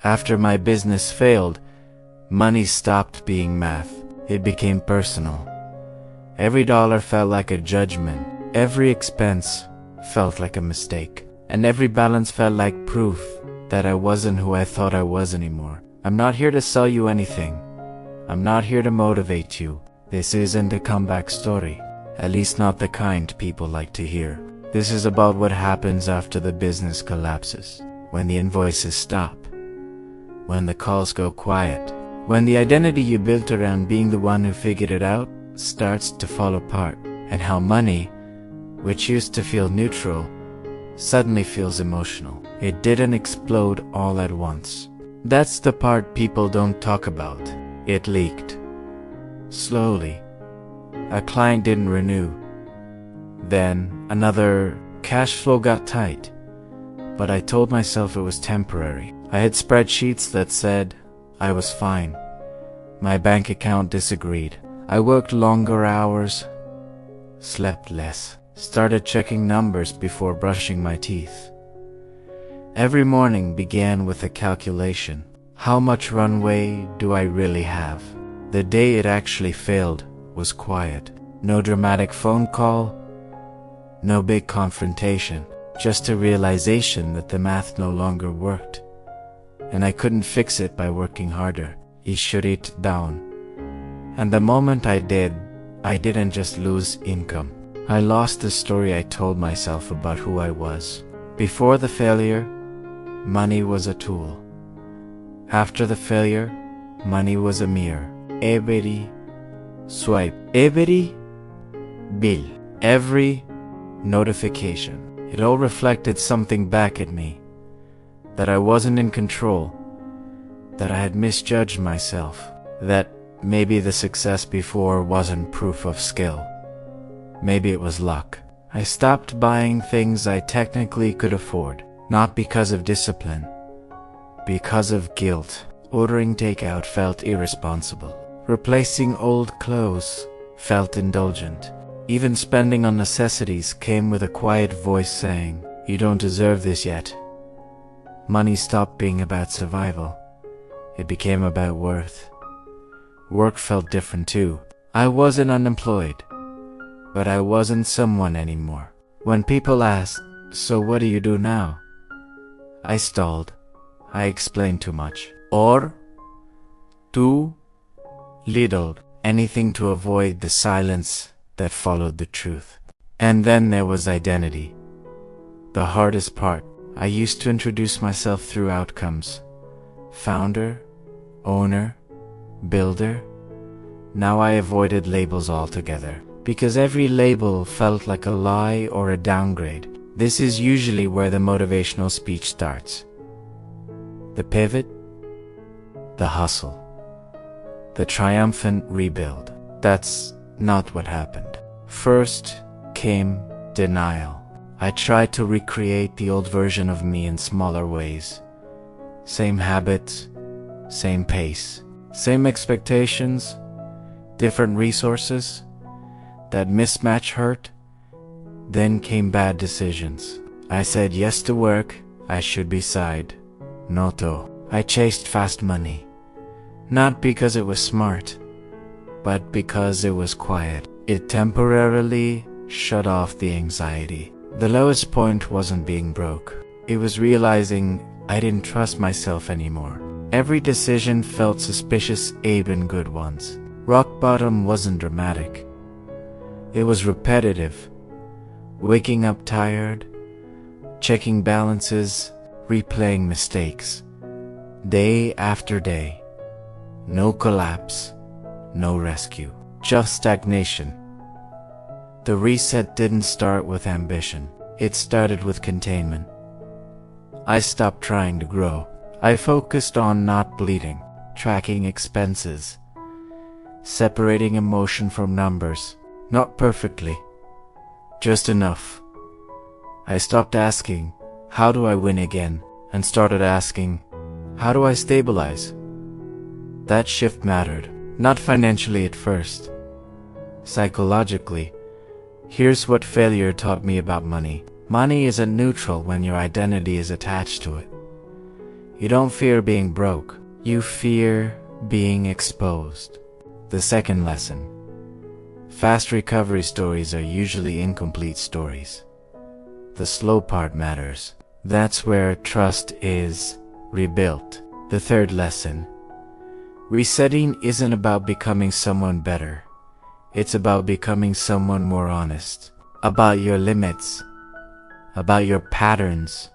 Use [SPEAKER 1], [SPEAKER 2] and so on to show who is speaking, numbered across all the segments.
[SPEAKER 1] After my business failed, money stopped being math. It became personal. Every dollar felt like a judgment. Every expense felt like a mistake. And every balance felt like proof that I wasn't who I thought I was anymore. I'm not here to sell you anything. I'm not here to motivate you. This isn't a comeback story. At least not the kind people like to hear. This is about what happens after the business collapses. When the invoices stop. When the calls go quiet. When the identity you built around being the one who figured it out starts to fall apart. And how money, which used to feel neutral, suddenly feels emotional. It didn't explode all at once. That's the part people don't talk about. It leaked. Slowly. A client didn't renew. Then another cash flow got tight. But I told myself it was temporary. I had spreadsheets that said I was fine. My bank account disagreed. I worked longer hours, slept less, started checking numbers before brushing my teeth. Every morning began with a calculation. How much runway do I really have? The day it actually failed was quiet. No dramatic phone call, no big confrontation, just a realization that the math no longer worked. And I couldn't fix it by working harder. I shut it down. And the moment I did, I didn't just lose income. I lost the story I told myself about who I was. Before the failure, money was a tool. After the failure, money was a mirror. Every swipe, every bill, every notification, it all reflected something back at me. That I wasn't in control. That I had misjudged myself. That maybe the success before wasn't proof of skill. Maybe it was luck. I stopped buying things I technically could afford. Not because of discipline. Because of guilt. Ordering takeout felt irresponsible. Replacing old clothes felt indulgent. Even spending on necessities came with a quiet voice saying, "You don't deserve this yet." Money stopped being about survival. It became about worth. Work felt different too. I wasn't unemployed, but I wasn't someone anymore. When people asked, "So what do you do now?" I stalled. I explained too much. Or too little. Anything to avoid the silence that followed the truth. And then there was identity. The hardest part. I used to introduce myself through outcomes. Founder, owner, builder. Now I avoided labels altogether. Because every label felt like a lie or a downgrade. This is usually where the motivational speech starts. The pivot, the hustle, the triumphant rebuild. That's not what happened. First came denial. I tried to recreate the old version of me in smaller ways. Same habits, same pace, same expectations, different resources. That mismatch hurt. Then came bad decisions. I said yes to work I should be side. Noto. I chased fast money. Not because it was smart, but because it was quiet. It temporarily shut off the anxiety. The lowest point wasn't being broke. It was realizing I didn't trust myself anymore. Every decision felt suspicious, even good ones. Rock bottom wasn't dramatic. It was repetitive. Waking up tired, checking balances, replaying mistakes. Day after day. No collapse, no rescue. Just stagnation. The reset didn't start with ambition. It started with containment. I stopped trying to grow. I focused on not bleeding, tracking expenses, separating emotion from numbers. Not perfectly, just enough. I stopped asking, how do I win again? And started asking, how do I stabilize? That shift mattered, not financially at first. Psychologically, here's what failure taught me about money. Money isn't neutral when your identity is attached to it. You don't fear being broke. You fear being exposed. The second lesson. Fast recovery stories are usually incomplete stories. The slow part matters. That's where trust is rebuilt. The third lesson. Resetting isn't about becoming someone better. It's about becoming someone more honest. About your limits. About your patterns.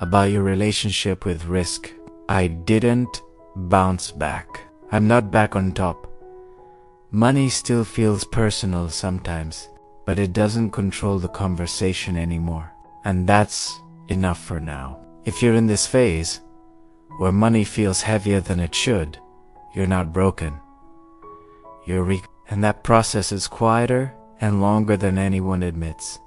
[SPEAKER 1] About your relationship with risk. I didn't bounce back. I'm not back on top. Money still feels personal sometimes, but it doesn't control the conversation anymore. And that's enough for now. If you're in this phase, where money feels heavier than it should, you're not broken. You're weak, and that process is quieter and longer than anyone admits.